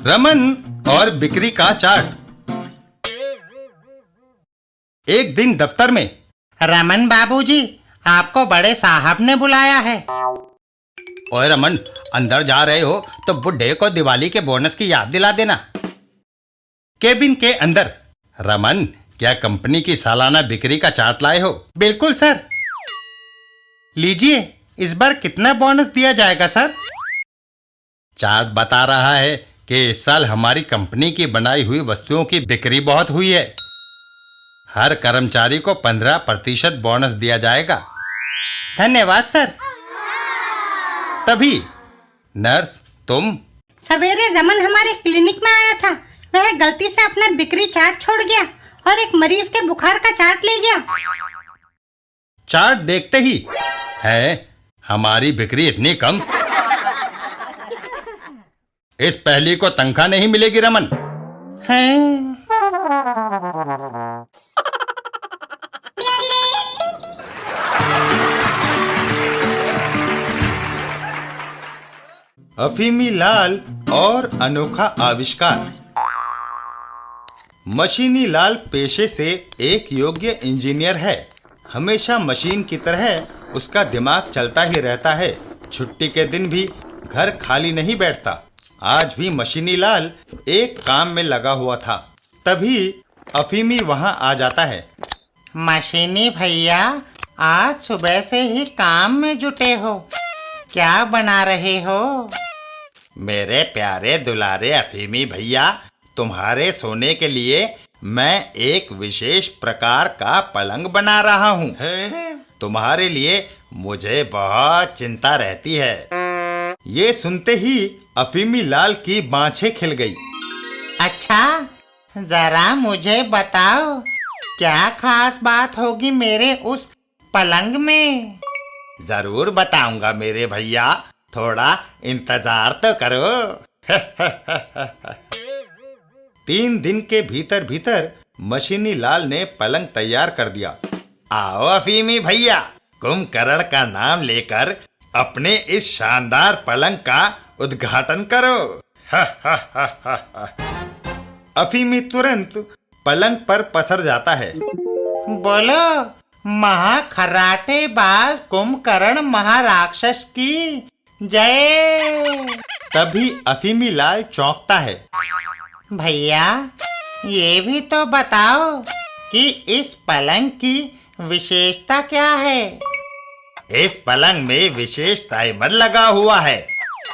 रमन और बिक्री का चार्ट। एक दिन दफ्तर में। रमन बाबूजी, आपको बड़े साहब ने बुलाया है। ओए रमन, अंदर जा रहे हो तो बुड्ढे को दिवाली के बोनस की याद दिला देना। केबिन के अंदर। रमन, क्या कंपनी की सालाना बिक्री का चार्ट लाए हो? बिल्कुल सर। लीजिए, इस बार कितना बोनस दिया जाएगा सर? चार्ट बता रहा है कि इस साल हमारी कंपनी की बनाई हुई वस्तुओं की बिक्री बहुत हुई है। हर कर्मचारी को 15% बोनस दिया जाएगा। धन्यवाद सर। तभी नर्स, तुम? सवेरे रमन हमारे क्लिनिक में आया था। वह गलती से अपना बिक्री चार्ट छोड़ गया और एक मरीज के बुखार का चार्ट ले गया। चार्ट देखते ही, है हमारी बिक्री इतनी कम, इस पहली को तनख्वाह नहीं मिलेगी रमन। हैं? अफीमी लाल और अनोखा आविष्कार। मशीनी लाल पेशे से एक योग्य इंजीनियर है। हमेशा मशीन की तरह उसका दिमाग चलता ही रहता है। छुट्टी के दिन भी घर खाली नहीं बैठता। आज भी मशीनी लाल एक काम में लगा हुआ था। तभी अफीमी वहां आ जाता है। मशीनी भैया, आज सुबह से ही काम में जुटे हो, क्या बना रहे हो? मेरे प्यारे दुलारे अफीमी भैया, तुम्हारे सोने के लिए मैं एक विशेष प्रकार का पलंग बना रहा हूँ। तुम्हारे लिए मुझे बहुत चिंता रहती है। ये सुनते ही अफीमी लाल की बाँछें खिल गई। अच्छा, जरा मुझे बताओ, क्या खास बात होगी मेरे उस पलंग में? जरूर बताऊंगा मेरे भैया, थोड़ा इंतजार तो करो। 3 दिन के भीतर भीतर मशीनी लाल ने पलंग तैयार कर दिया। आओ अफीमी भैया, कुंभकर्ण का नाम लेकर अपने इस शानदार पलंग का उद्घाटन करो। अफीमी तुरंत पलंग पर पसर जाता है। बोलो, महाखराटेबाज कुंभकर्ण महाराक्षस की जय। तभी अफीमी लाल चौंकता है। भैया, ये भी तो बताओ कि इस पलंग की विशेषता क्या है? इस पलंग में विशेष टाइमर लगा हुआ है।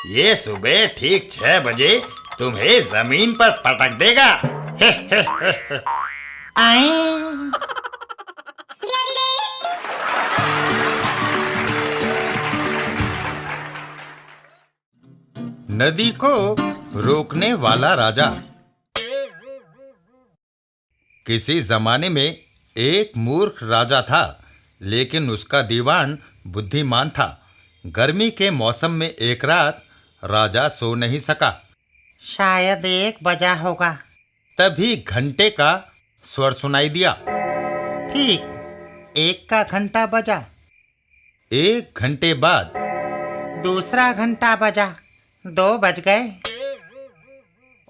ये सुबह ठीक 6 बजे तुम्हें जमीन पर पटक देगा। आए। नदी को रोकने वाला राजा। किसी जमाने में एक मूर्ख राजा था, लेकिन उसका दीवान बुद्धिमान था। गर्मी के मौसम में एक रात राजा सो नहीं सका। शायद 1 बजा होगा। तभी घंटे का स्वर सुनाई दिया। ठीक 1 का घंटा बजा। 1 घंटे बाद दूसरा घंटा बजा। 2 बज गए।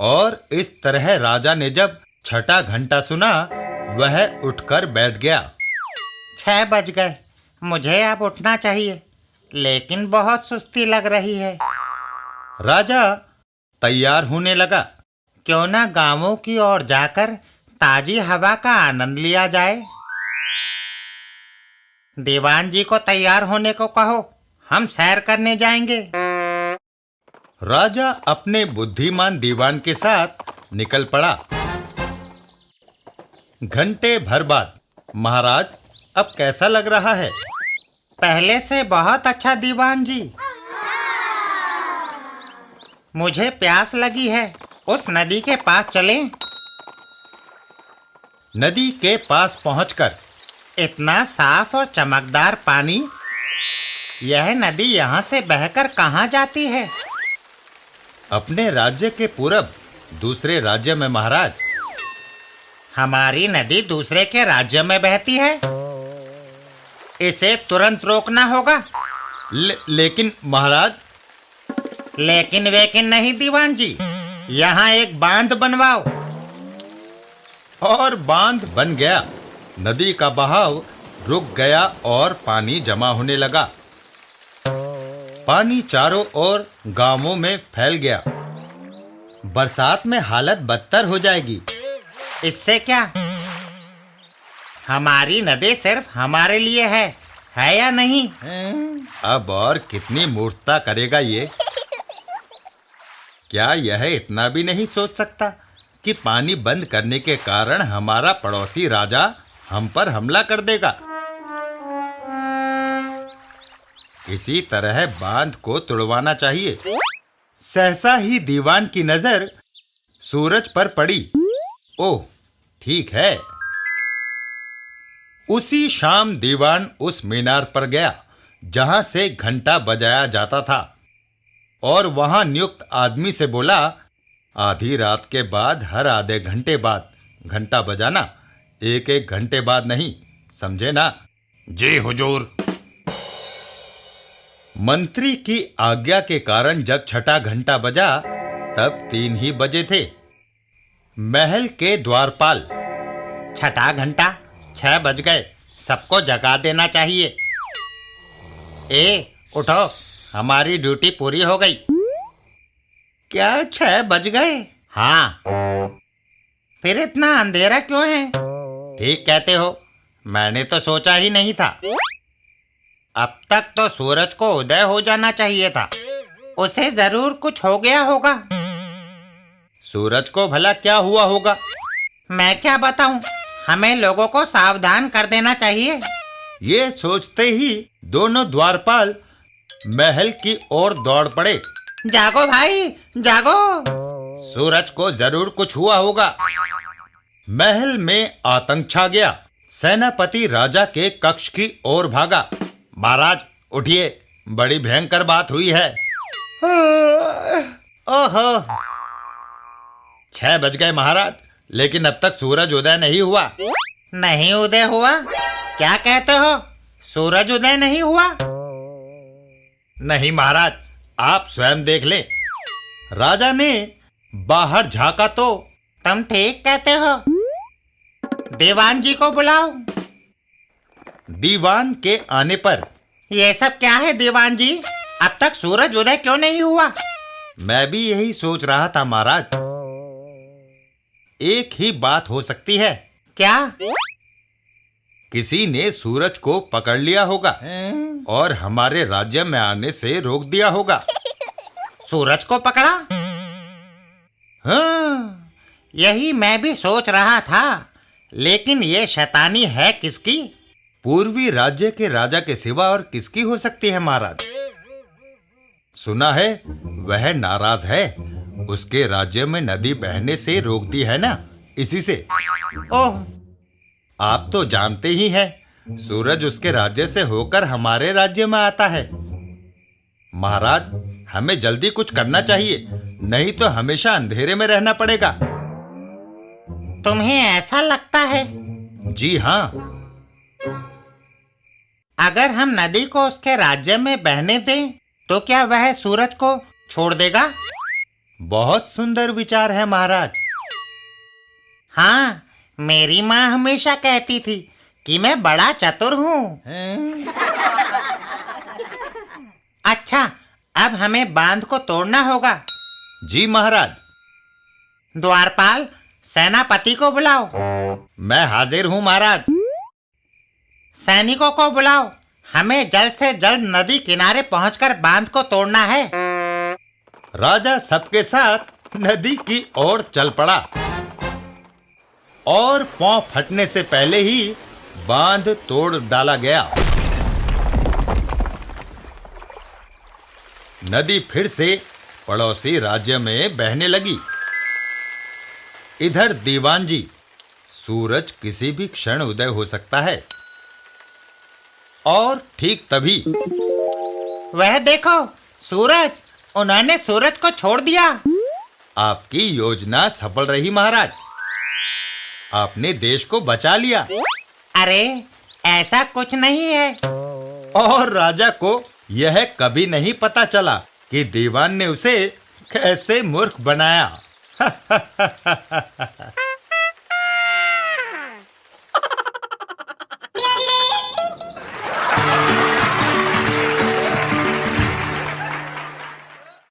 और इस तरह राजा ने जब 6ठा घंटा सुना, वह उठकर बैठ गया। 6 बज गए। मुझे अब उठना चाहिए, लेकिन बहुत सुस्ती लग रही है। राजा तैयार होने लगा। क्यों ना गांवों की ओर जाकर ताजी हवा का आनंद लिया जाए। दीवान जी को तैयार होने को कहो, हम सैर करने जाएंगे। राजा अपने बुद्धिमान दीवान के साथ निकल पड़ा। घंटे भर बाद, महाराज, अब कैसा लग रहा है? पहले से बहुत अच्छा दीवान जी। मुझे प्यास लगी है, उस नदी के पास चलें? नदी के पास पहुंचकर, इतना साफ और चमकदार पानी, यह नदी यहाँ से बहकर कहाँ जाती है? अपने राज्य के पूरब दूसरे राज्य में महाराज। हमारी नदी दूसरे के राज्य में बहती है, इसे तुरंत रोकना होगा। लेकिन महाराज। लेकिन वेकिन नहीं दीवान जी, यहाँ एक बांध बनवाओ। और बांध बन गया। नदी का बहाव रुक गया और पानी जमा होने लगा। पानी चारों ओर गांवों में फैल गया। बरसात में हालत बदतर हो जाएगी। इससे क्या? हमारी नदी सिर्फ हमारे लिए है या नहीं? अब और कितनी मूर्खता करेगा ये? क्या यह इतना भी नहीं सोच सकता कि पानी बंद करने के कारण हमारा पड़ोसी राजा हम पर हमला कर देगा? किसी तरह बांध को तुड़वाना चाहिए। सहसा ही दीवान की नजर सूरज पर पड़ी। ओह, ठीक है। उसी शाम दीवान उस मीनार पर गया जहां से घंटा बजाया जाता था और वहां नियुक्त आदमी से बोला, आधी रात के बाद हर आधे घंटे बाद घंटा बजाना, एक एक घंटे बाद नहीं, समझे ना? जी हुजूर। मंत्री की आज्ञा के कारण जब छठा घंटा बजा तब 3 ही बजे थे। महल के द्वारपाल, छठा घंटा 6 बज गए, सबको जगा देना चाहिए। उठो, हमारी ड्यूटी पूरी हो गई। क्या 6 बज गए? हाँ। फिर इतना अंधेरा क्यों है? ठीक कहते हो, मैंने तो सोचा ही नहीं था। अब तक तो सूरज को उदय हो जाना चाहिए था। उसे जरूर कुछ हो गया होगा। सूरज को भला क्या हुआ होगा? मैं क्या बताऊं, हमें लोगों को सावधान कर देना चाहिए। ये सोचते ही दोनों द्वारपाल महल की ओर दौड़ पड़े। जागो भाई, जागो। सूरज को जरूर कुछ हुआ होगा। महल में आतंक छा गया। सेनापति राजा के कक्ष की ओर भागा। महाराज उठिए, बड़ी भयंकर बात हुई है। ओहो, 6 बज गए महाराज, लेकिन अब तक सूरज उदय नहीं हुआ। नहीं उदय हुआ? क्या कहते हो, सूरज उदय नहीं हुआ? नहीं महाराज, आप स्वयं देख लें। राजा ने बाहर झांका तो तुम ठीक कहते हो। दीवान जी को बुलाओ। दीवान के आने पर, ये सब क्या है दीवान जी? अब तक सूरज उदय क्यों नहीं हुआ? मैं भी यही सोच रहा था महाराज। एक ही बात हो सकती है। क्या? किसी ने सूरज को पकड़ लिया होगा और हमारे राज्य में आने से रोक दिया होगा। सूरज को पकड़ा? हाँ, यही मैं भी सोच रहा था, लेकिन ये शैतानी है किसकी? पूर्वी राज्य के राजा के सिवा और किसकी हो सकती है महाराज? सुना है वह नाराज है, उसके राज्य में नदी बहने से रोक दी है ना, इसी से। ओह, आप तो जानते ही हैं, सूरज उसके राज्य से होकर हमारे राज्य में आता है। महाराज, हमें जल्दी कुछ करना चाहिए, नहीं तो हमेशा अंधेरे में रहना पड़ेगा। तुम्हें ऐसा लगता है? जी हाँ। अगर हम नदी को उसके राज्य में बहने दें तो क्या वह सूरज को छोड़ देगा? बहुत सुंदर विचार है महाराज। हाँ, मेरी माँ हमेशा कहती थी कि मैं बड़ा चतुर हूँ। अच्छा, अब हमें बांध को तोड़ना होगा। जी महाराज। द्वारपाल, सेनापति को बुलाओ। मैं हाजिर हूँ महाराज। सैनिकों को बुलाओ, हमें जल्द से जल्द नदी किनारे पहुंचकर बांध को तोड़ना है। राजा सबके साथ नदी की ओर चल पड़ा और पांव फटने से पहले ही बांध तोड़ डाला गया। नदी फिर से पड़ोसी राज्य में बहने लगी। इधर दीवान जी, सूरज किसी भी क्षण उदय हो सकता है। और ठीक तभी, वह देखो सूरज, उन्होंने सूरज को छोड़ दिया। आपकी योजना सफल रही महाराज, आपने देश को बचा लिया। अरे ऐसा कुछ नहीं है। और राजा को यह कभी नहीं पता चला कि दीवान ने उसे कैसे मूर्ख बनाया। है